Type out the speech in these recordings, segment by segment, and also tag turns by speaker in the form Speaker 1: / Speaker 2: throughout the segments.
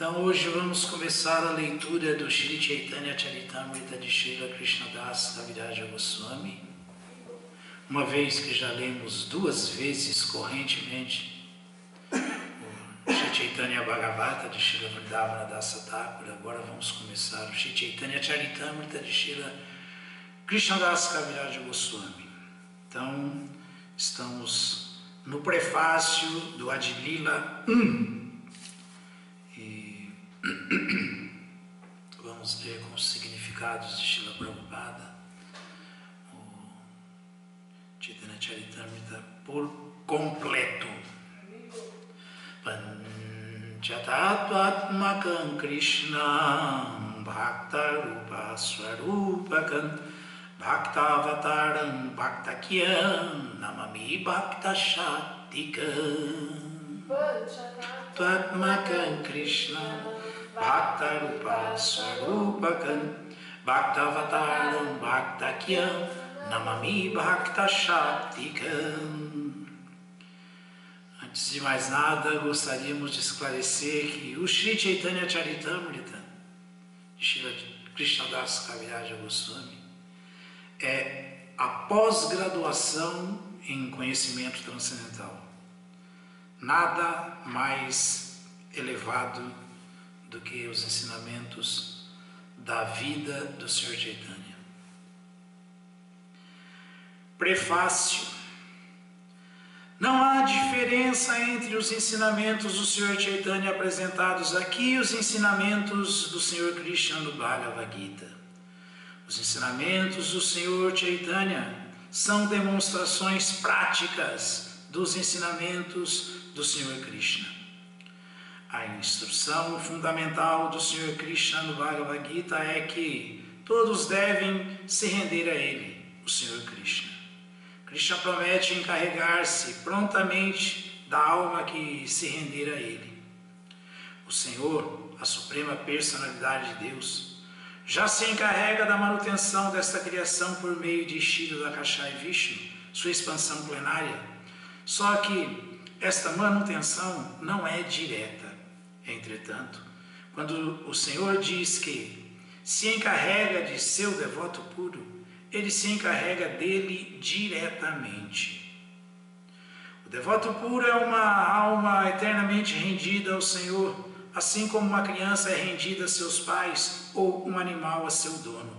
Speaker 1: Então hoje vamos começar a leitura do Shri Chaitanya Charitamrita de Srila Krishnadas Kaviraja Goswami. Uma vez que já lemos 2 vezes correntemente o Shri Chaitanya Bhagavata de Srila Vrindavana Dasa Thakura, agora vamos começar o Shri Chaitanya Charitamrita de Srila Krishnadas Kaviraja Goswami. Então estamos no prefácio do Adilila 1. Vamos ler com os significados de Srila Prabhupada o Chaitanya Charitamrita por completo. Panchatattvatmakam Krishnam Bhaktarupa Swarupakam Bhaktavataram Bhaktakyam Namami Bhaktashaktikam. Panchatattvatmakam Krishnam Bhaktarupa Swarupakam Bhaktavataram Bhaktakyam Namami Bhaktashaktikam. Antes de mais nada, gostaríamos de esclarecer que o Shri Chaitanya Charitamrita de Srila Krishnadas Kaviraja Goswami é a pós-graduação em conhecimento transcendental. Nada mais elevado do que os ensinamentos da vida do Sr. Chaitanya. Prefácio. Não há diferença entre os ensinamentos do Sr. Chaitanya apresentados aqui e os ensinamentos do Sr. Krishna no Bhagavad Gita. Os ensinamentos do Sr. Chaitanya são demonstrações práticas dos ensinamentos do Sr. Krishna. A instrução fundamental do Sr. Krishna no Bhagavad Gita é que todos devem se render a Ele, o Sr. Krishna. Krishna promete encarregar-se prontamente da alma que se render a Ele. O Senhor, a Suprema Personalidade de Deus, já se encarrega da manutenção desta criação por meio de Shri Dakshai Vishnu, sua expansão plenária. Só que esta manutenção não é direta. Entretanto, quando o Senhor diz que se encarrega de seu devoto puro, Ele se encarrega dele diretamente. O devoto puro é uma alma eternamente rendida ao Senhor, assim como uma criança é rendida a seus pais ou um animal a seu dono.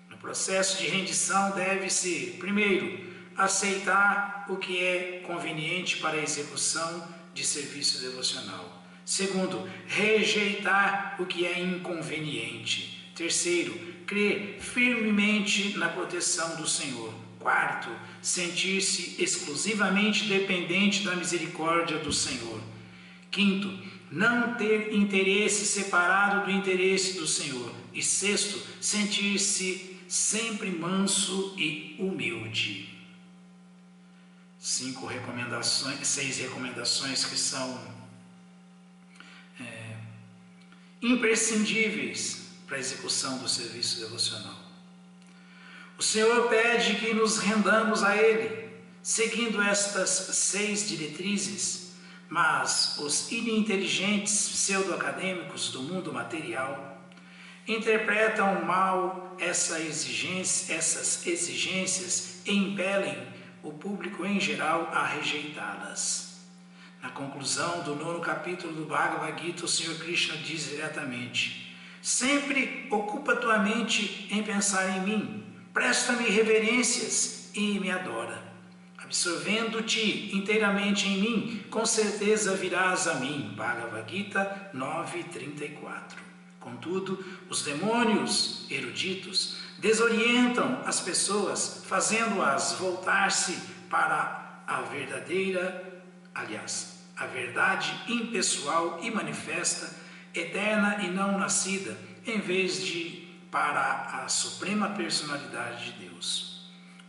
Speaker 1: No processo de rendição deve-se, primeiro, aceitar o que é conveniente para a execução de serviço devocional. Segundo, rejeitar o que é inconveniente. Terceiro, crer firmemente na proteção do Senhor. Quarto, sentir-se exclusivamente dependente da misericórdia do Senhor. Quinto, não ter interesse separado do interesse do Senhor. E sexto, sentir-se sempre manso e humilde. 6 recomendações que são imprescindíveis para a execução do serviço devocional. O Senhor pede que nos rendamos a Ele, seguindo estas 6 diretrizes, mas os ininteligentes pseudo-acadêmicos do mundo material interpretam mal essas exigências e impelem o público em geral a rejeitá-las. Na conclusão do 9º capítulo do Bhagavad Gita, o Sr. Krishna diz diretamente: sempre ocupa tua mente em pensar em mim, presta-me reverências e me adora. Absorvendo-te inteiramente em mim, com certeza virás a mim. Bhagavad Gita 9:34. Contudo, os demônios eruditos desorientam as pessoas, fazendo-as voltar-se para a verdade impessoal e manifesta, eterna e não nascida, em vez de para a Suprema Personalidade de Deus.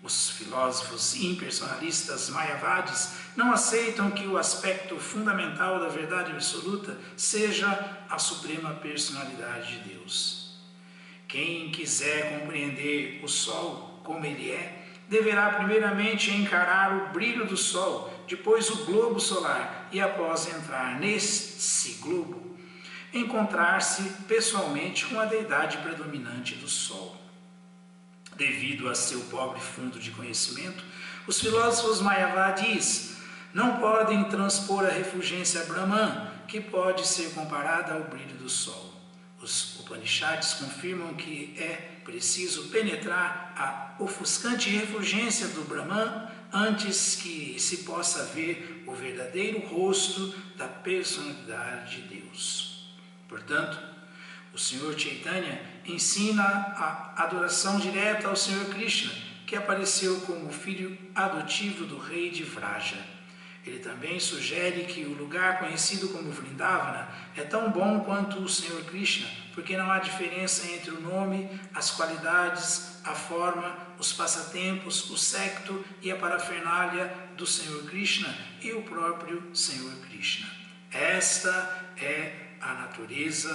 Speaker 1: Os filósofos impersonalistas mayavadis não aceitam que o aspecto fundamental da verdade absoluta seja a Suprema Personalidade de Deus. Quem quiser compreender o Sol como ele é, deverá primeiramente encarar o brilho do Sol, depois o globo solar, e após entrar nesse globo, encontrar-se pessoalmente com a deidade predominante do Sol. Devido a seu pobre fundo de conhecimento, os filósofos Mayavadis não podem transpor a refulgência Brahman, que pode ser comparada ao brilho do Sol. Os Upanishads confirmam que é preciso penetrar a ofuscante refulgência do Brahman antes que se possa ver o verdadeiro rosto da personalidade de Deus. Portanto, o Senhor Chaitanya ensina a adoração direta ao Senhor Krishna, que apareceu como filho adotivo do rei de Vraja. Ele também sugere que o lugar conhecido como Vrindavana é tão bom quanto o Senhor Krishna, porque não há diferença entre o nome, as qualidades, a forma, os passatempos, o séquito e a parafernália do Senhor Krishna e o próprio Senhor Krishna. Esta é a natureza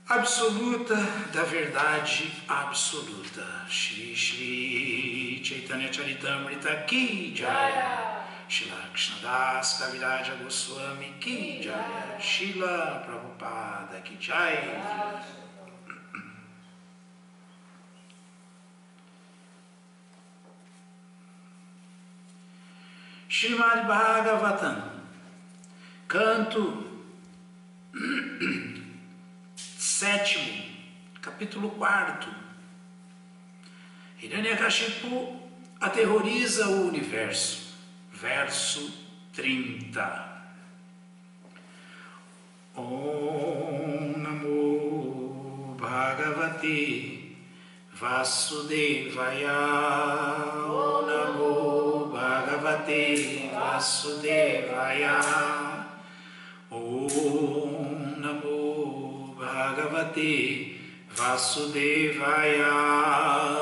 Speaker 1: absoluta da verdade absoluta. Shri Shri Chaitanya Charitamrita Ki Jaya. Shila Krishnadas Kaviraja Goswami Ki Jaya. Shila Prabhupada Ki Jaya. Srimad Bhagavatam, canto 7º, capítulo 4. Hiranyakashipu aterroriza o universo. Verso 30. Om Namo Bhagavate Vasudevaya. Om Namo Bhagavate Vasudevaya. Om Namo Bhagavate Vasudevaya.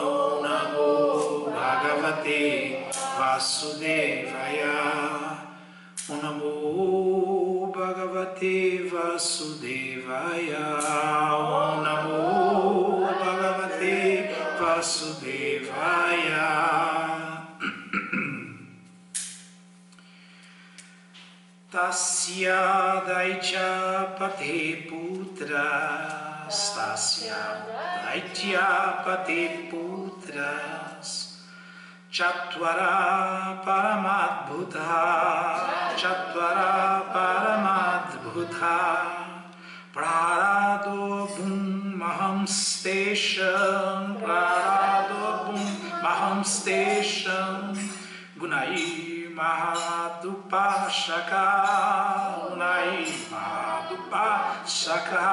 Speaker 1: Om Namo Bhagavate Vasudevaya. Om Namo Bhagavate Vasudevaya. Om Namo Bhagavate Vasudevaya. Tasya Daitya Pate Putras. Tasya Daitya Pate Putras. Chatvara Paramadbhuta. Chatvara Paramadbhuta. Prarado Bhum Mahamstesham. Prarado Bhum Mahamstesham. Gunai Mahadupashaka. Gunai Mahadupashaka.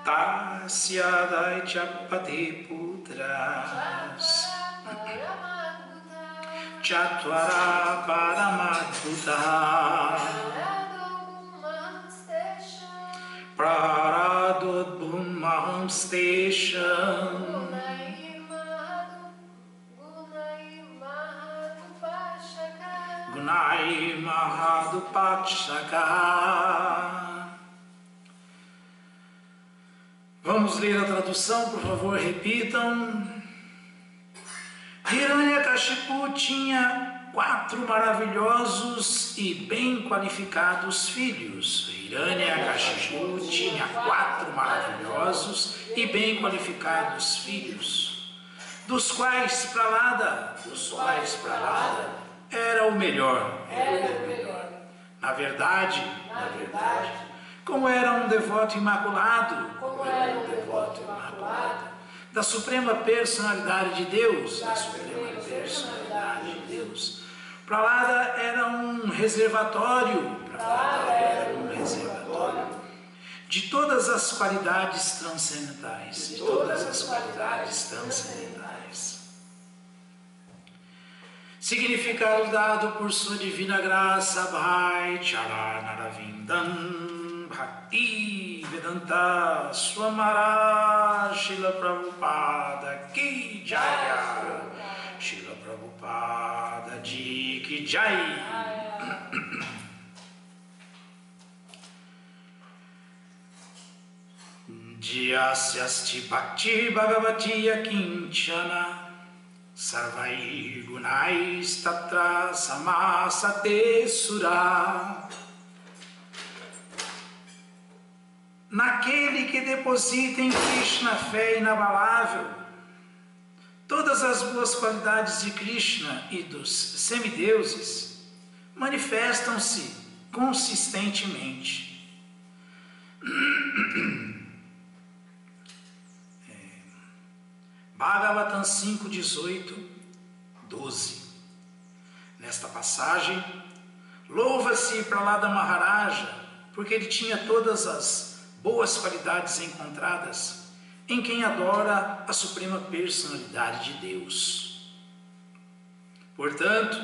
Speaker 1: Tasya Daitya Pate Putras. Chatvara Paramadbhuta. Praradod Bhum Mahamstesham. Gunai Mahadupashaka. Vamos ler a tradução, por favor, repitam. Hiranyakashipu tinha 4 maravilhosos e bem qualificados filhos. Hiranyakashipu tinha 4 maravilhosos e bem qualificados filhos, dos quais Pralada era o melhor. Na verdade, como era um devoto imaculado, da suprema personalidade de Deus, Pralada era um reservatório, de todas as qualidades transcendentais, Significado dado por sua divina graça, Bhai Charanaravindan Bhakti Vedanta Swamara Srila Prabhupada Ki Jaya. Srila Prabhupada Ji Ki Jai. Jyasyasti Bhakti Bhagavati Yakinchana Sarvai gunais tatra samasate sura. Naquele que deposita em Krishna fé inabalável, todas as boas qualidades de Krishna e dos semideuses manifestam-se consistentemente. Bhagavatam 5, 18, 12. Nesta passagem, louva-se Prahlada Maharaja, porque ele tinha todas as boas qualidades encontradas em quem adora a Suprema Personalidade de Deus. Portanto,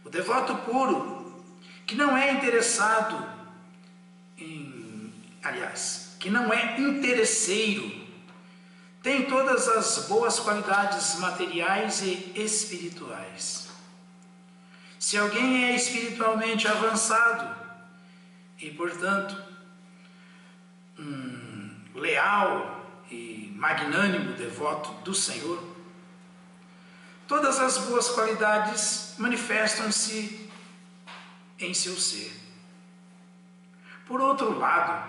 Speaker 1: o devoto puro, que não é interessado que não é interesseiro, tem todas as boas qualidades materiais e espirituais. Se alguém é espiritualmente avançado e, portanto, leal e magnânimo devoto do Senhor, todas as boas qualidades manifestam-se em seu ser. Por outro lado,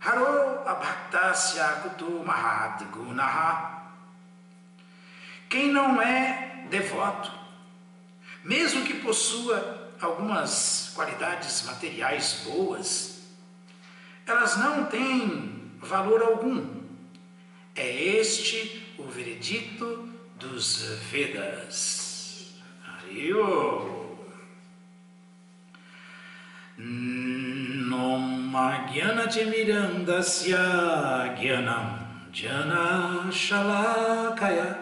Speaker 1: Haro abhaktasya kuto mahad gunaha. Quem não é devoto, mesmo que possua algumas qualidades materiais boas, elas não têm valor algum. É este o veredicto dos Vedas. Hariyo. Nomma gyana timirandasya gyanam jana shalakaya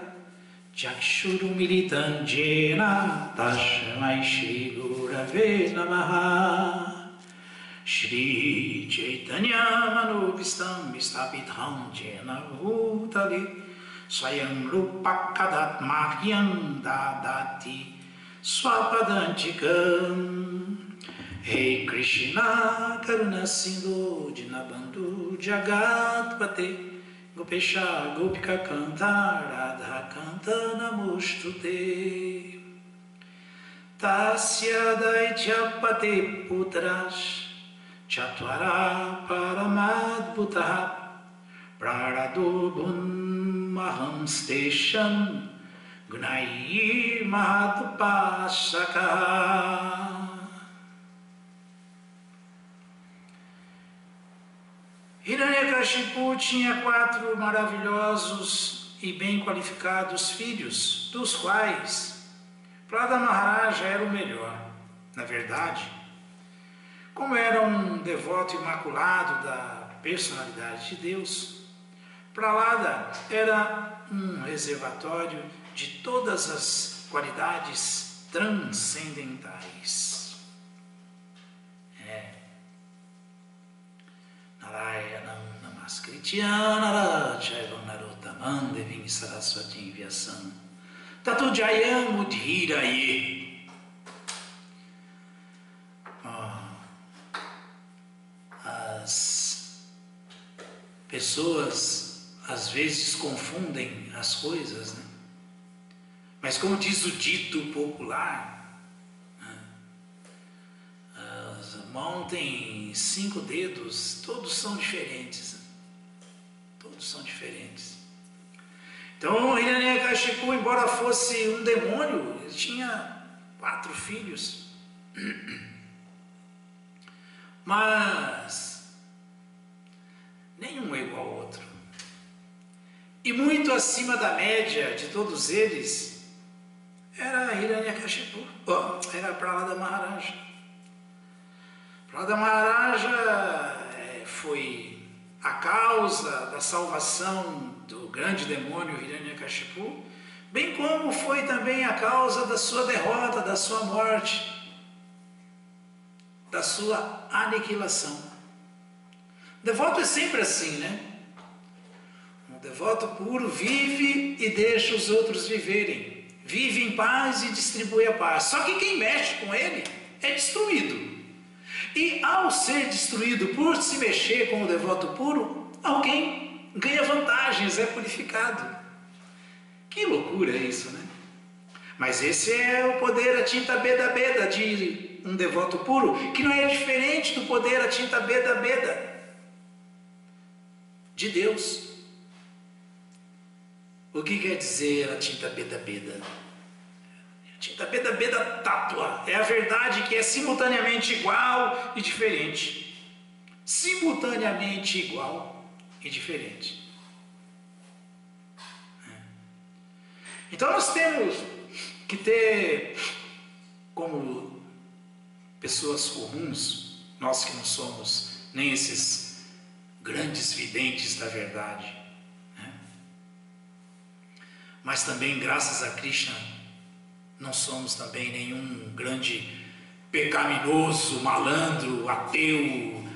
Speaker 1: chakshuru militan jena tasmai shri gurave namaha. Shri Chaitanya Manobhistam Vistapitham Jena Bhutale Swayam Rupakadat Mahyam Dadati Swapadantikam. Rei Krishna Karuna Sindhu Dinabandhu Jagatpate Gopesha Gopika Kanta Radha Kanta Namostute. Tasya Daityapate Putras Chatvara Paramadbhutaha Praradobhun Mahamstesham Gunai Mahadupasaka. Hiranyakashipu tinha 4 maravilhosos e bem qualificados filhos, dos quais Prahlada Maharaja era o melhor. Na verdade, como era um devoto imaculado da personalidade de Deus, Prahlada era um reservatório de todas as qualidades transcendentais. Narayanam namaskritya narachaivam narottamam devim saraswatim vyasam tato jayam udhiraye. As pessoas às vezes confundem as coisas, né? Mas como diz o dito popular, mão tem 5 dedos, todos são diferentes. Todos são diferentes. Então, Hiranyakashipu, embora fosse um demônio, ele tinha 4 filhos. Mas nenhum é igual ao outro. E muito acima da média de todos eles era Hiranyakashipu, era Prahlada Maharaja. Prahlada Maharaja foi a causa da salvação do grande demônio Hiranyakashipu, bem como foi também a causa da sua derrota, da sua morte, da sua aniquilação. O devoto é sempre assim, né? Um devoto puro vive e deixa os outros viverem, vive em paz e distribui a paz. Só que quem mexe com ele é destruído. E ao ser destruído por se mexer com o devoto puro, alguém ganha vantagens, é purificado. Que loucura isso, né? Mas esse é o poder a tinta beda beda de um devoto puro, que não é diferente do poder a tinta beda beda de Deus. O que quer dizer a tinta beda beda? A tinta beda beda tátua é a verdade que é simultaneamente igual e diferente. Simultaneamente igual e diferente. Então nós temos que ter, como pessoas comuns, nós que não somos nem esses grandes videntes da verdade, né? Mas também, graças a Krishna, não somos também nenhum grande pecaminoso, malandro, ateu,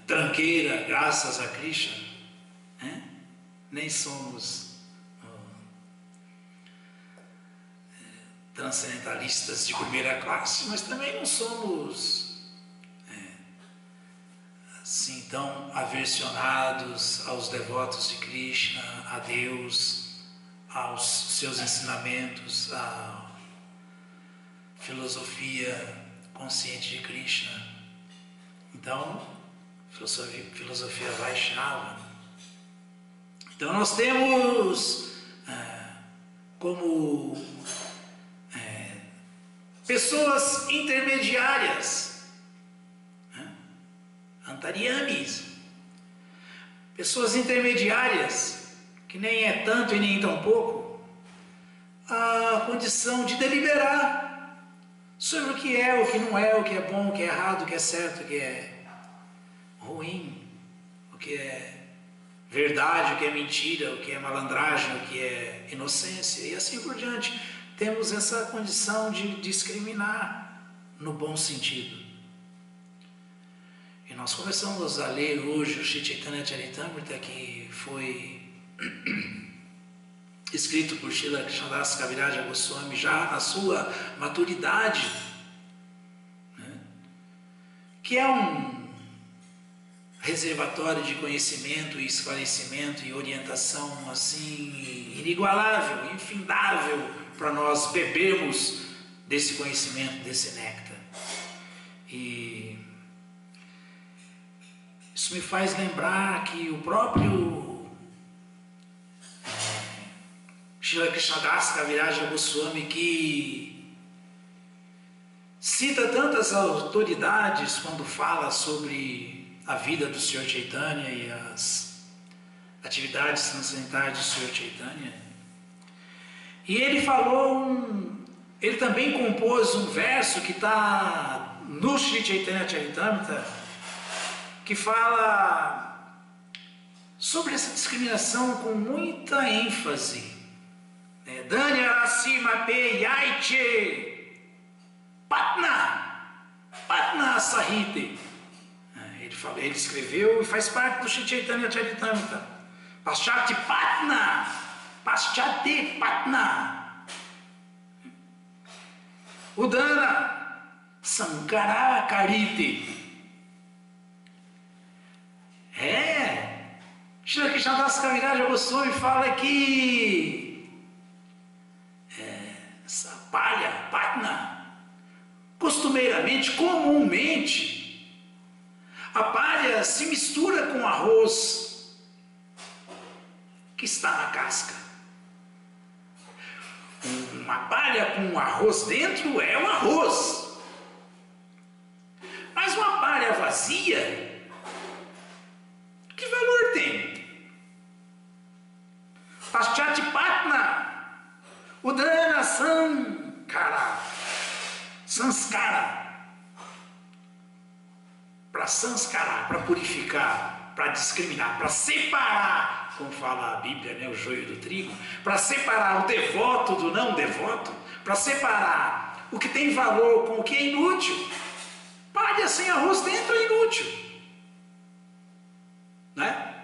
Speaker 1: tranqueira, graças a Krishna, né? Nem somos transcendentalistas de primeira classe, mas também não somos assim tão aversionados aos devotos de Krishna, a Deus, aos seus ensinamentos, à filosofia consciente de Krishna. Então, filosofia Vaishnava. Então nós temos como pessoas intermediárias, antariyamis, pessoas intermediárias, que nem é tanto e nem tão pouco, a condição de deliberar sobre o que é, o que não é, o que é bom, o que é errado, o que é certo, o que é ruim, o que é verdade, o que é mentira, o que é malandragem, o que é inocência, e assim por diante. Temos essa condição de discriminar no bom sentido. E nós começamos a ler hoje o Sri Chaitanya Charitamrita, que foi escrito por Srila Krishnadas Kaviraja Goswami já na sua maturidade, né? Que é um reservatório de conhecimento e esclarecimento e orientação assim inigualável, infindável, para nós bebermos desse conhecimento, desse néctar. E isso me faz lembrar que o próprio Srila Krishnadas Kaviraja Goswami, que cita tantas autoridades quando fala sobre a vida do Sr. Chaitanya e as atividades transcendentais do Sr. Chaitanya, e ele ele também compôs um verso que está no Sri Chaitanya Charitamrita, que fala sobre essa discriminação com muita ênfase. Danya Rasima Pe Yaiche Patna Sahite. Ele escreveu e faz parte do Sri Chaitanya Charitamrita. Paschati Patna, Udana Sankara Karite. Srila Krishnadas Kaviraja Goswami fala que essa palha, Patna, costumeiramente, comumente, a palha se mistura com arroz que está na casca. Uma palha com arroz dentro é um arroz. Mas uma palha vazia, que valor tem? Paschati Patna, Udana Sanskara. Para sanskarar, para purificar, para discriminar, para separar, como fala a Bíblia, né, o joio do trigo, para separar o devoto do não devoto, para separar o que tem valor com o que é inútil. Palha sem arroz dentro é inútil, né?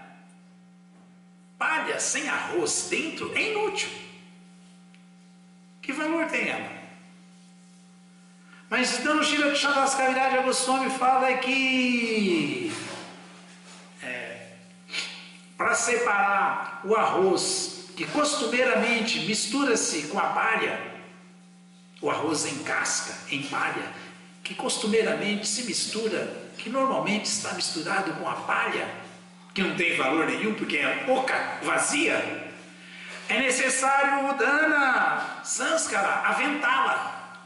Speaker 1: Palha sem arroz dentro é inútil. Que valor tem ela? Mas então o Srila Krishnadas Kaviraja Goswami fala que para separar o arroz que costumeiramente mistura-se com a palha, o arroz em casca, em palha, que costumeiramente se mistura, que normalmente está misturado com a palha, que não tem valor nenhum porque é oca, vazia, é necessário, dana, sânskara, aventá-la,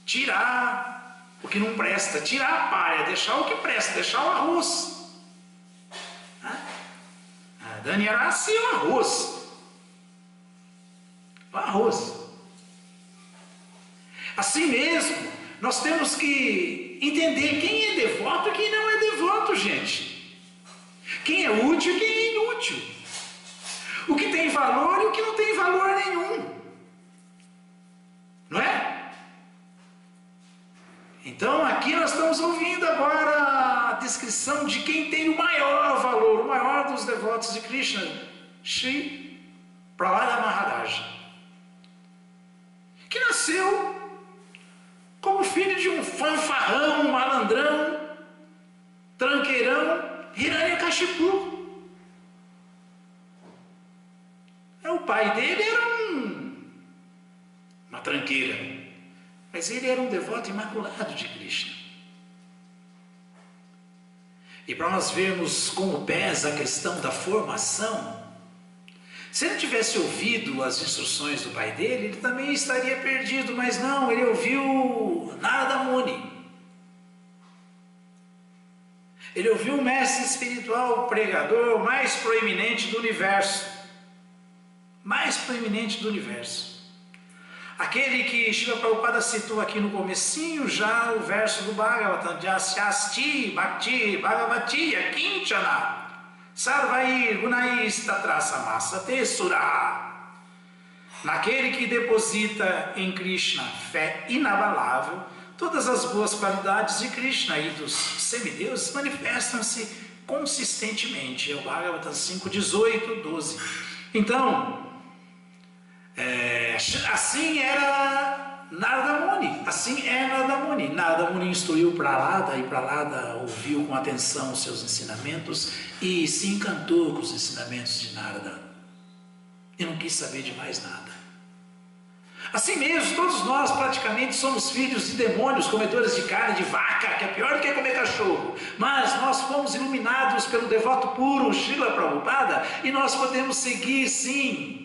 Speaker 1: tirar o que não presta, tirar a palha, deixar o que presta, deixar o arroz. Dani era assim o arroz. O arroz. Assim mesmo, nós temos que entender quem é devoto e quem não é devoto, gente. Quem é útil e quem é inútil. O que tem valor e o que não tem valor nenhum. Não é? Então aqui nós estamos ouvindo agora a descrição de quem tem o maior valor, o maior dos devotos de Krishna, Shri Prahlada Maharaja, que nasceu como filho de um fanfarrão, malandrão, tranqueirão, Hiranyakashipu. O pai dele era uma tranqueira, mas ele era um devoto imaculado de Krishna. E para nós vermos como pesa a questão da formação, se ele tivesse ouvido as instruções do pai dele, ele também estaria perdido, mas não, ele ouviu Narada Muni. Ele ouviu o mestre espiritual, o pregador mais proeminente do universo. Mais proeminente do universo. Aquele que Srila Prabhupada citou aqui no comecinho, já o verso do Bhagavatam, Jasyasti Bhakti Bhagavati Akinchana Sarvai Gunais Tatrasamasa Sura. Naquele que deposita em Krishna fé inabalável, todas as boas qualidades de Krishna e dos semideuses manifestam-se consistentemente. É o Bhagavatam 5:18-12. Então, assim era Narada Muni, assim é Narada Muni. Narada Muni instruiu Prahlada, e Prahlada ouviu com atenção os seus ensinamentos e se encantou com os ensinamentos de Narada e não quis saber de mais nada. Assim mesmo, todos nós praticamente somos filhos de demônios, comedores de carne de vaca, que é pior do que comer cachorro, mas nós fomos iluminados pelo devoto puro Srila Prabhupada e nós podemos seguir sim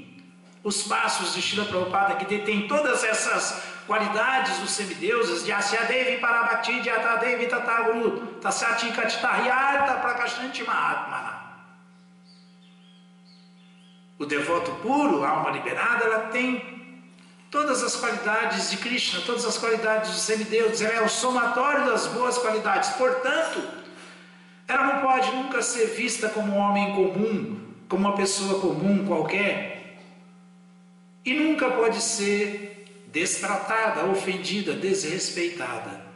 Speaker 1: os passos de Srila Prabhupada, que detém todas essas qualidades dos semideuses, de Asyadevi Parabhakti, de Atadevi Tataguru, Tasyati Katitahyarta Prakashanti Mahatmana. O devoto puro, a alma liberada, ela tem todas as qualidades de Krishna, todas as qualidades dos semideuses, ela é o somatório das boas qualidades, portanto, ela não pode nunca ser vista como um homem comum, como uma pessoa comum qualquer, e nunca pode ser destratada, ofendida, desrespeitada.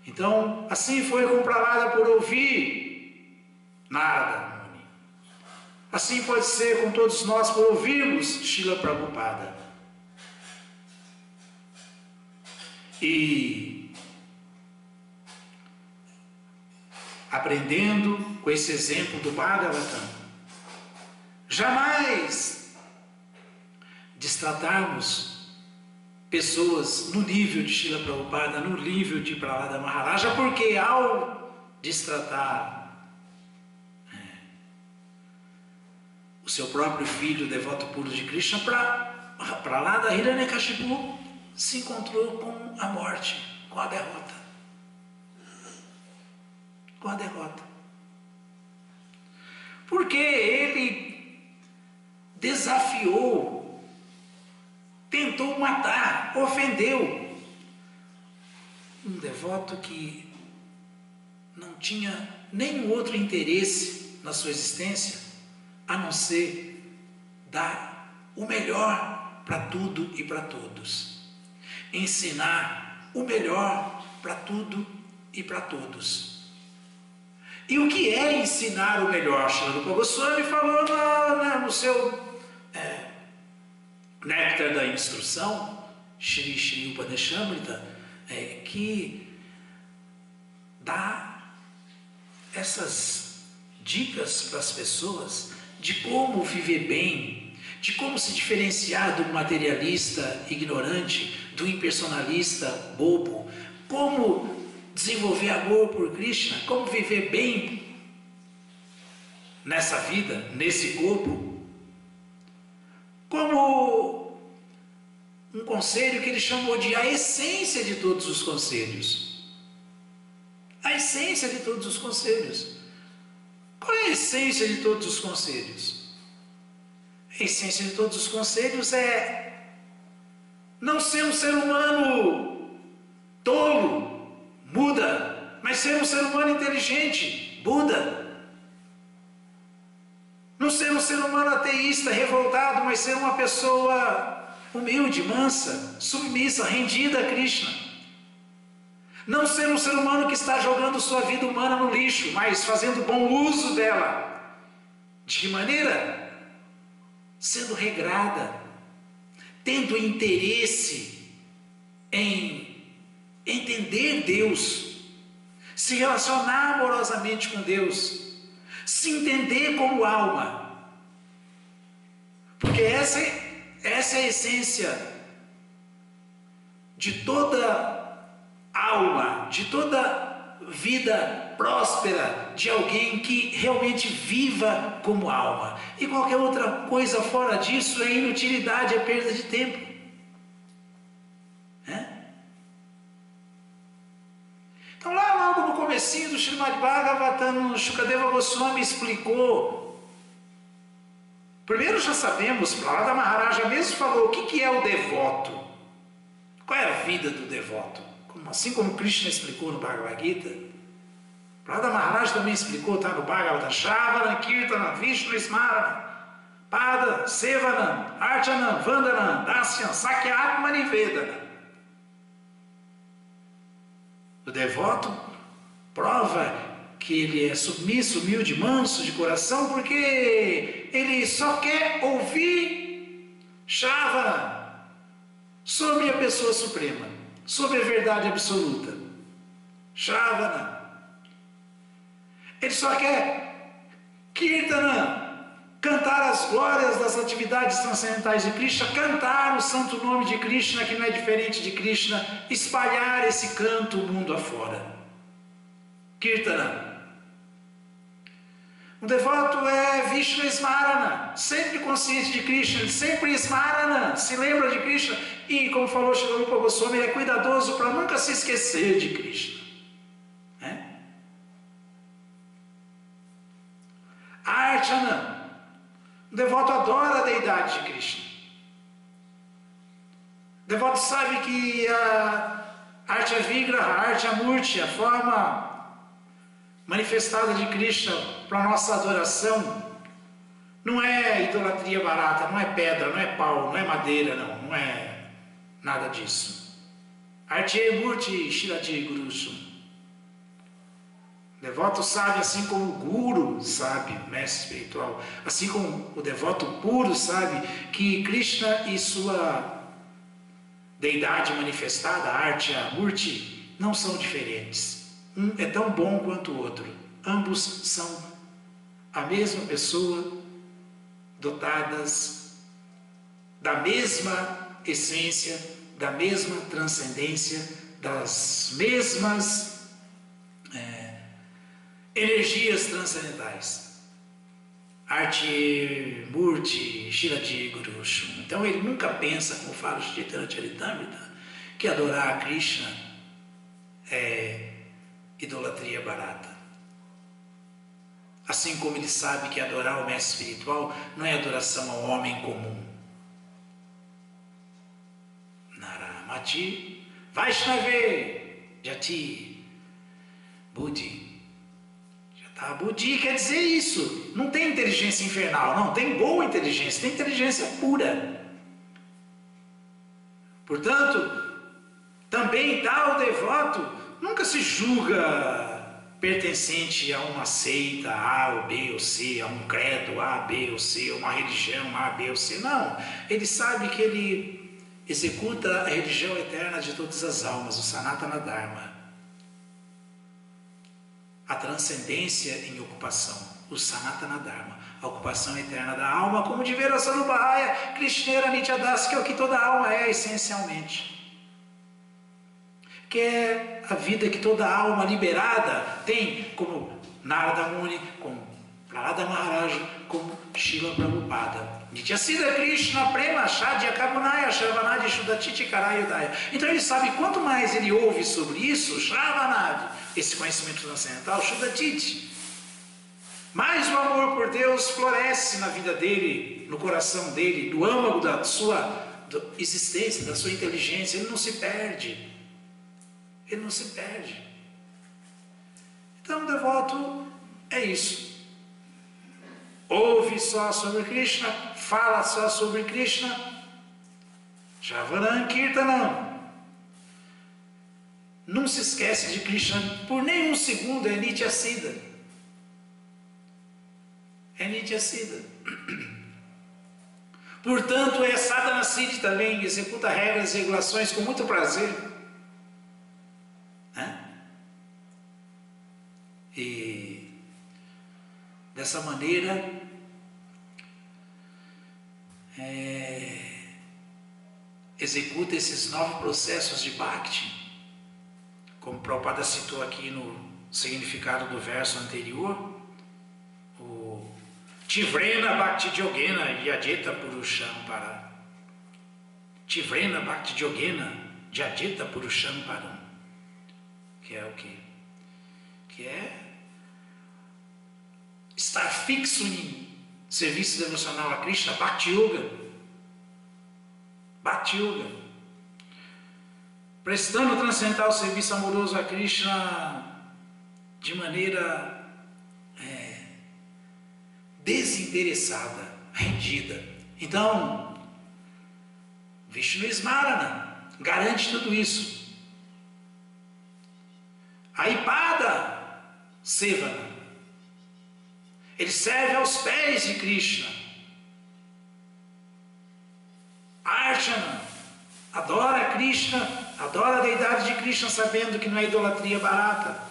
Speaker 1: Então, assim foi com Prahlada por ouvir Narada Muni. Assim pode ser com todos nós por ouvirmos Srila Prabhupada. E aprendendo com esse exemplo do Bhagavatam, jamais destratarmos pessoas no nível de Srila Prabhupada, no nível de Prahlada Maharaja, porque ao destratar o seu próprio filho, devoto puro de Krishna, Prahlada Hiranyakashipu se encontrou com a morte, com a derrota. Com a derrota. Porque ele desafiou, tentou matar, ofendeu um devoto que não tinha nenhum outro interesse na sua existência a não ser dar o melhor para tudo e para todos, ensinar o melhor para tudo e para todos. E o que é ensinar o melhor? Srila Rupa Goswami falou no seu Néctar da Instrução, Shri Shri Upanechamrita, que dá essas dicas para as pessoas de como viver bem, de como se diferenciar do materialista ignorante, do impersonalista bobo, como desenvolver amor por Krishna, como viver bem nessa vida, nesse corpo, como um conselho que ele chamou de a essência de todos os conselhos. A essência de todos os conselhos. Qual é a essência de todos os conselhos? A essência de todos os conselhos é não ser um ser humano tolo, Buda, mas ser um ser humano inteligente, Buda. Não ser um ser humano ateísta, revoltado, mas ser uma pessoa humilde, mansa, submissa, rendida a Krishna. Não ser um ser humano que está jogando sua vida humana no lixo, mas fazendo bom uso dela. De que maneira? Sendo regrada, tendo interesse em entender Deus, se relacionar amorosamente com Deus, se entender como alma. Porque essa é a essência de toda alma, de toda vida próspera, de alguém que realmente viva como alma. E qualquer outra coisa fora disso é inutilidade, é perda de tempo. Então lá logo no comecinho do Srimad Bhagavatam, Shukadeva Goswami explicou. Primeiro já sabemos, Prahlada Maharaja mesmo falou o que é o devoto. Qual é a vida do devoto? Assim como Krishna explicou no Bhagavad Gita, Prahlada Maharaja também explicou, está no Bhagavatam, Shravana, Kirtana, Vishnu Smarana, Pada, Sevanam, Archanam, Vandanam, Dasyam, Sakyatma Nivedana. O devoto prova que ele é submisso, humilde, manso de coração, porque ele só quer ouvir Shravana sobre a pessoa suprema, sobre a verdade absoluta. Shravana. Ele só quer Kirtana, cantar as glórias das atividades transcendentais de Krishna, cantar o santo nome de Krishna, que não é diferente de Krishna, espalhar esse canto mundo afora. Kirtana. O devoto é Vishnu Smarana, sempre consciente de Krishna, ele sempre Smarana, se lembra de Krishna, e como falou Srila Rupa Goswami, ele é cuidadoso para nunca se esquecer de Krishna. Archana. O devoto adora a deidade de Krishna. O devoto sabe que a Artya Vigraha, a Artya Murti, a forma manifestada de Krishna para a nossa adoração, não é idolatria barata, não é pedra, não é pau, não é madeira, não é nada disso. Artya Murti Shilati Gurusum. O devoto sabe, assim como o guru sabe, o mestre espiritual, assim como o devoto puro sabe que Krishna e sua deidade manifestada, Artya Murti, não são diferentes. Um é tão bom quanto o outro. Ambos são a mesma pessoa, dotadas da mesma essência, da mesma transcendência, das mesmas energias transcendentais. Artya Murti Shilati Gurushu. Então ele nunca pensa, como fala o Chaitanya Charitamrita, que adorar a Krishna é idolatria barata. Assim como ele sabe que adorar o mestre espiritual não é adoração ao homem comum. Naramati Vaishnave Jati Buddhi. Buddhi quer dizer isso. Não tem inteligência infernal, não. Tem boa inteligência, tem inteligência pura. Portanto, também tal devoto nunca se julga pertencente a uma seita A ou B ou C, a um credo A, B ou C, a uma religião A, B ou C. Não. Ele sabe que ele executa a religião eterna de todas as almas, o Sanatana Dharma. A transcendência em ocupação, o Sanatana Dharma, a ocupação eterna da alma, como de Vera Sarubhaya, Krishnera Nityadas, que é o que toda alma é essencialmente. Que é a vida que toda alma liberada tem, como Narada Muni, como Prahlada Maharaja, como Srila Prabhupada. Nityasiddha Krishna Prema Shadya Kabunaya Shravanadi Shuddhachiti Karayudaya. Então ele sabe, quanto mais ele ouve sobre isso, Shravanadi, esse conhecimento transcendental, Shuddhachiti, mais o amor por Deus floresce na vida dele, no coração dele, no âmago da sua existência, da sua inteligência. Ele não se perde. Ele não se perde. Então o devoto é isso. Ouve só sobre Krishna, fala só sobre Krishna, Shravanam Kirtanam. Não se esquece de Krishna por nenhum segundo, é Nityasiddha. É Nityasiddha. Portanto, é Sadhana Siddhi também, executa regras e regulações com muito prazer. E dessa maneira executa esses 9 processos de Bhakti, como Prabhupada citou aqui no significado do verso anterior. O Tivrena Bhakti Yogena Yajeta Purusham Param. Tivrena Bhakti Yogena Yajeta Purusham Param. Que é o quê? Que é estar fixo em serviço devocional a Krishna, Bhakti Yoga. Bhakti Yoga. Prestando transcendental serviço amoroso a Krishna de maneira desinteressada, rendida. Então, Vishnu Smarana garante tudo isso. Aipada Sevana, ele serve aos pés de Krishna. Archana adora Krishna, adora a deidade de Krishna, sabendo que não é idolatria barata.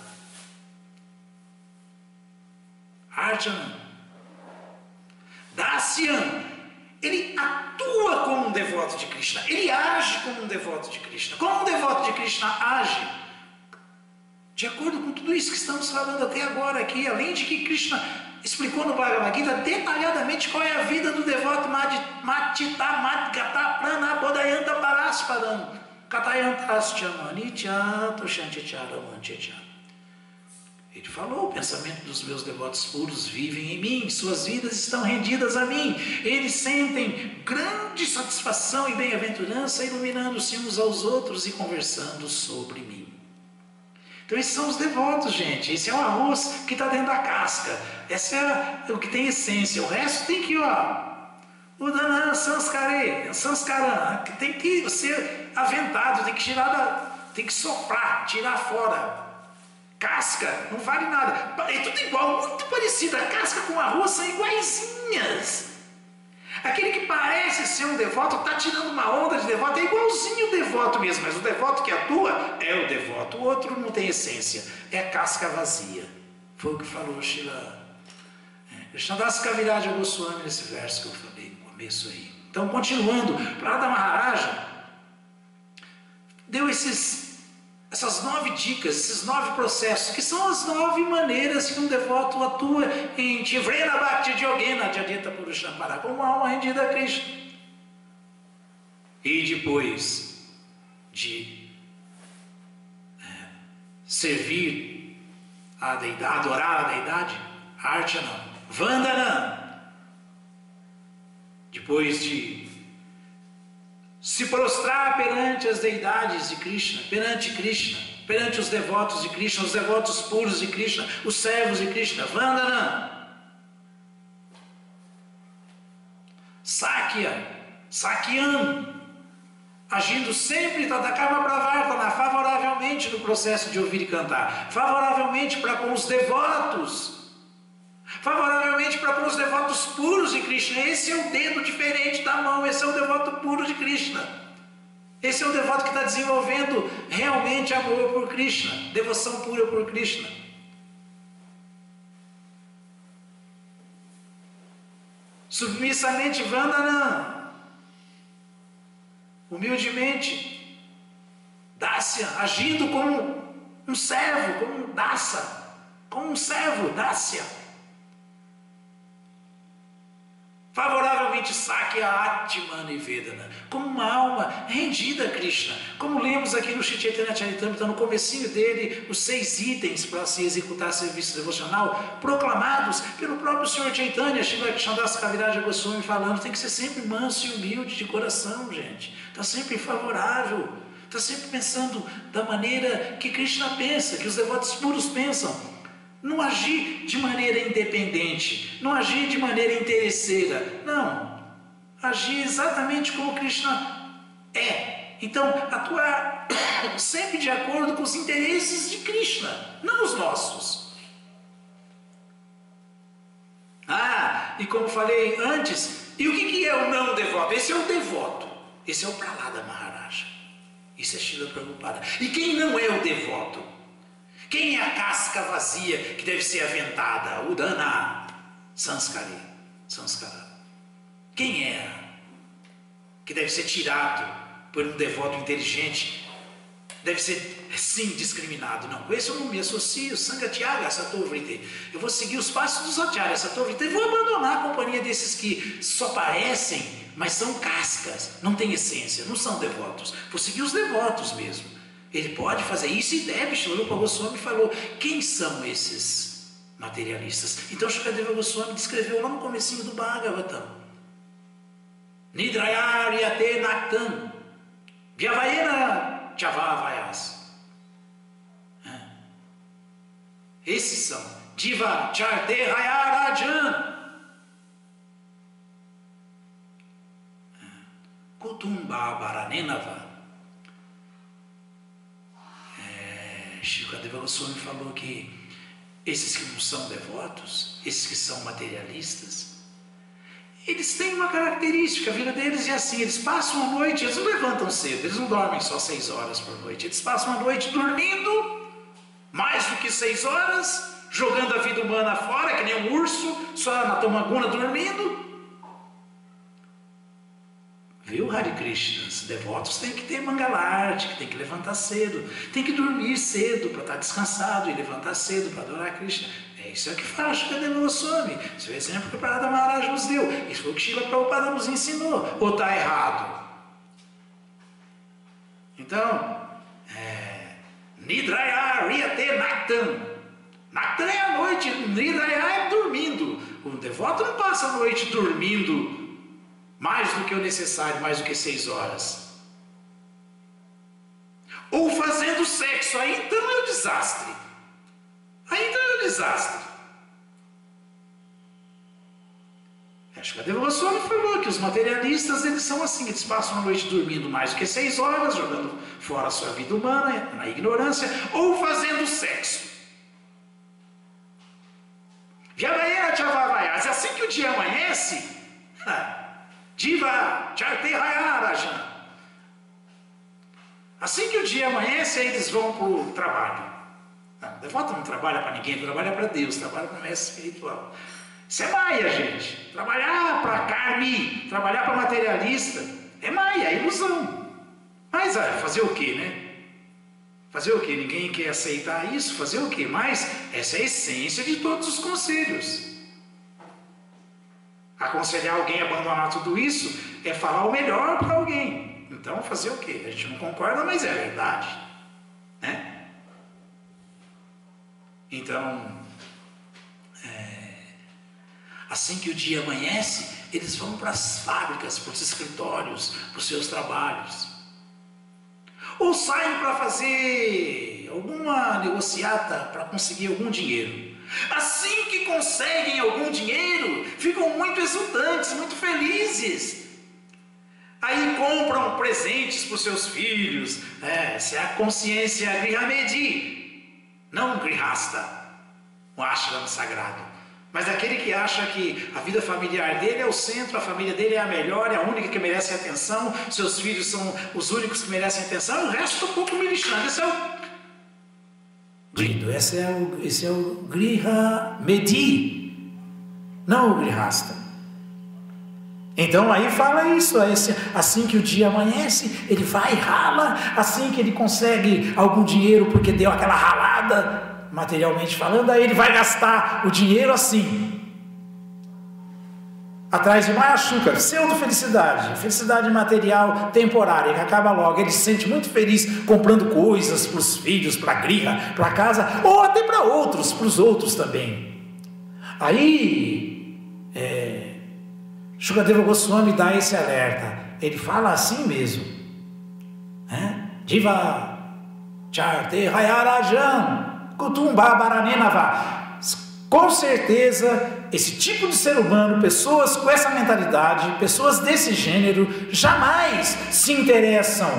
Speaker 1: Archana. Dasyan, ele atua como um devoto de Krishna, ele age como um devoto de Krishna. Como um devoto de Krishna age? De acordo com tudo isso que estamos falando até agora aqui, além de que Krishna explicou no Bhagavad Gita detalhadamente qual é a vida do devoto Matita Matgata Prana Bodhayanta Parasparam Katayantaschamanityatu Shanticharamanticha. Ele falou: o pensamento dos meus devotos puros vivem em mim, suas vidas estão rendidas a mim, eles sentem grande satisfação e bem-aventurança iluminando-se uns aos outros e conversando sobre mim. Então esses são os devotos, gente. Esse é o arroz que está dentro da casca. Esse é o que tem essência. O resto tem que, Udana Sanskaran, tem que ser aventado, tem que tirar tem que soprar, tirar fora. Casca não vale nada. É tudo igual, muito parecido. A casca com o arroz são iguaizinhas. Aquele que parece ser um devoto está tirando uma onda de devoto, é igualzinho o devoto mesmo, mas o devoto que atua é o devoto. O outro não tem essência, é a casca vazia. Foi o que falou Krishnadas Kaviraja Goswami nesse verso que eu falei no começo aí. Então, continuando, Prahlada Maharaja deu essas 9 dicas, esses 9 processos, que são as 9 maneiras que um devoto atua em Tivrena Bhakti Yogena Jadita Purusham Para, como uma alma rendida a Krishna. E depois de servir a deidade, adorar a deidade, Archana, Vandana, depois de se prostrar perante as deidades de Krishna, perante os devotos de Krishna, os devotos puros de Krishna, os servos de Krishna, Vandana, Sakyam, agindo sempre Tadakama Pravartana, favoravelmente no processo de ouvir e cantar, favoravelmente para com os devotos, favoravelmente para com os devotos puros de Krishna. Esse é o dedo diferente da mão, esse é o devoto puro de Krishna. Esse é o devoto que está desenvolvendo realmente amor por Krishna, devoção pura por Krishna. submissamente Vandanam, humildemente Dasya, agindo como um servo, como um Dasa, como um servo Dasya, favoravelmente Sakya Atman e Vedana, como uma alma rendida a Krishna, como lemos aqui no Sri Chaitanya Charitamrita, no comecinho dele, os 6 itens para se executar serviço devocional, proclamados pelo próprio Senhor Chaitanya, Srila Krishnadas Kaviraja Goswami falando, tem que ser sempre manso e humilde de coração, gente, está sempre favorável, está sempre pensando da maneira que Krishna pensa, que os devotos puros pensam. Não agir de maneira independente, não agir de maneira interesseira, não. Agir exatamente como Krishna é. Então, atuar sempre de acordo com os interesses de Krishna, não os nossos. E como falei antes, e o que é o não devoto? Esse é o devoto, esse é o Prahlada Maharaja. Isso é Srila Prabhupada. E quem não é o devoto? Quem é a casca vazia que deve ser aventada? Udana Sanskara. Quem é que deve ser tirado por um devoto inteligente? Deve ser, sim, discriminado. Não, com esse eu não me associo. Sangatyaga Satovrite. Eu vou seguir os passos dos Acharya Satovrite e vou abandonar a companhia desses que só parecem, mas são cascas, não têm essência, não são devotos. Vou seguir os devotos mesmo. Ele pode fazer isso e deve. Srila Rupa Goswami falou, quem são esses materialistas? Então Shukadeva Goswami descreveu lá no comecinho do Bhagavatam. Nidrayariyate Naktam Vyavayena Chavavayas. Esses são Diva Charte Hayarajan Kutumba Baranenava. Shukadeva Goswami falou que esses que não são devotos, esses que são materialistas, eles têm uma característica, a vida deles é assim, eles passam a noite, eles não levantam cedo, eles não dormem só 6 horas por noite, eles passam a noite dormindo mais do que 6 horas, jogando a vida humana fora, que nem um urso, só na tomaguna dormindo. Viu, Hare Krishna? Os devotos têm que ter Mangalarti, tem que levantar cedo, tem que dormir cedo para estar descansado e levantar cedo para adorar Krishna. É isso que faz Shukadeva Goswami. Esse é o exemplo que o Prahlada Maharaj nos deu. Isso foi o que Srila Prabhupada nos ensinou. Ou está errado? Então, Nidraya Riyate Naktam. Naktam é a noite, Nidraya é dormindo. O devoto não passa a noite dormindo mais do que o necessário, mais do que 6 horas. Ou fazendo sexo, aí então é o desastre. Shukadeva Goswami falou que os materialistas, eles são assim, eles passam a noite dormindo mais do que 6 horas, jogando fora a sua vida humana, na ignorância, ou fazendo sexo. Vyavayena Chavavayas, assim que o dia amanhece, Diva Charte Hayarajan. Assim que o dia amanhece, aí eles vão para o trabalho. O devoto não trabalha para ninguém, trabalha para Deus, trabalha para o mestre espiritual. Isso é maia, gente. Trabalhar para carne, trabalhar para materialista, é maia, é ilusão. Mas fazer o quê, né? Fazer o quê? Ninguém quer aceitar isso? Fazer o quê? Mas essa é a essência de todos os conselhos. Aconselhar alguém a abandonar tudo isso é falar o melhor para alguém. Então, fazer o quê? A gente não concorda, mas é verdade, né? Então, assim que o dia amanhece, eles vão para as fábricas, para os escritórios, para os seus trabalhos. Ou saem para fazer alguma negociata para conseguir algum dinheiro. Assim que conseguem algum dinheiro, ficam muito exultantes, muito felizes. Aí compram presentes para os seus filhos. Essa é a consciência Grihamedi, não Grihasta, um ashrama sagrado. Mas aquele que acha que a vida familiar dele é o centro, a família dele é a melhor, é a única que merece atenção, seus filhos são os únicos que merecem atenção, o resto é um pouco me lixando. Esse é o Griha Medi, não o Grihasta. Então aí fala isso, assim que o dia amanhece, ele vai e rala, assim que ele consegue algum dinheiro porque deu aquela ralada, materialmente falando, aí ele vai gastar o dinheiro assim, atrás de mais açúcar, pseudo-felicidade, felicidade material temporária, que acaba logo. Ele se sente muito feliz comprando coisas para os filhos, para a grija, para casa, ou até para outros, para os outros também. Aí, Shukadeva Goswami dá esse alerta, ele fala assim mesmo, Diva Charte Hayarajan Kutumba Baranenava. Com certeza, esse tipo de ser humano, pessoas com essa mentalidade, pessoas desse gênero, jamais se interessam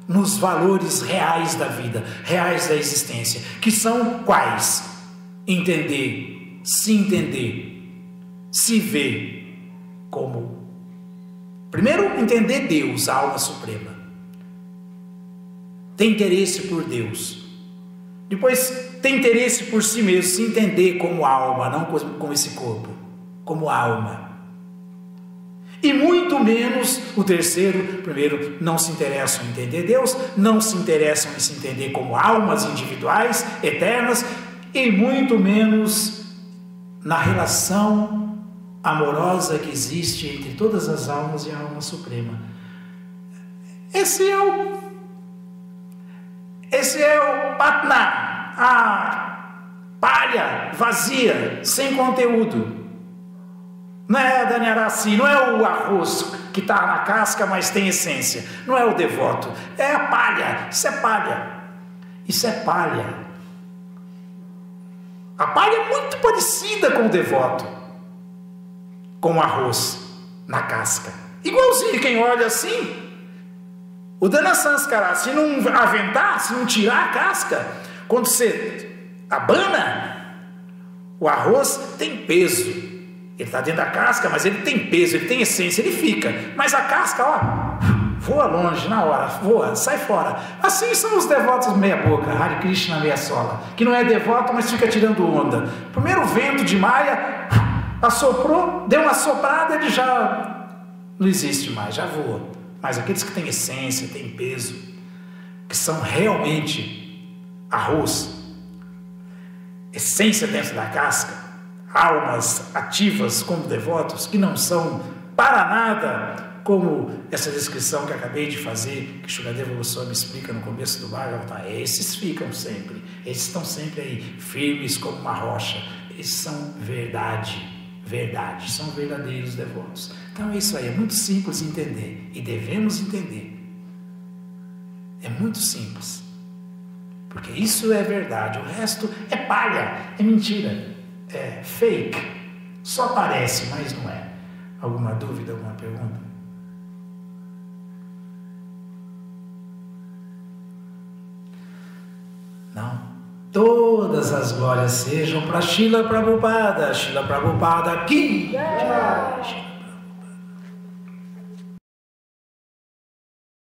Speaker 1: nos valores reais da vida, reais da existência, que são quais? Entender, se ver como, primeiro, entender Deus, a alma suprema, ter interesse por Deus, depois ter interesse por si mesmo, se entender como alma, não como esse corpo, como alma. E muito menos o terceiro, primeiro, não se interessam em entender Deus, não se interessam em se entender como almas individuais, eternas, e muito menos na relação amorosa que existe entre todas as almas e a alma suprema. Esse é o Patna, a palha vazia, sem conteúdo. Não é a Danyarasi, não é o arroz que está na casca, mas tem essência. Não é o devoto, é a palha. Isso é palha. Isso é palha. A palha é muito parecida com o devoto, com o arroz na casca. Igualzinho, quem olha assim. O Dana Sanskara, se não aventar, se não tirar a casca, quando você abana, o arroz tem peso. Ele está dentro da casca, mas ele tem peso, ele tem essência, ele fica. Mas a casca, voa longe na hora, voa, sai fora. Assim são os devotos meia boca, Hare Krishna meia sola, que não é devoto, mas fica tirando onda. Primeiro vento de Maya, assoprou, deu uma soprada, ele já não existe mais, já voa. Mas aqueles que têm essência, têm peso, que são realmente arroz, essência dentro da casca, almas ativas como devotos, que não são para nada como essa descrição que acabei de fazer, que Shukadeva Goswami explica no começo do Bhagavatam. Esses ficam sempre, esses estão sempre aí, firmes como uma rocha, esses são verdade, são verdadeiros devotos. Então é isso aí, é muito simples entender, e devemos entender, é muito simples, porque isso é verdade, o resto é palha, é mentira, é fake, só parece, mas não é. Alguma dúvida, alguma pergunta? Não? Todas as glórias sejam para Srila Prabhupada, Srila Prabhupada aqui.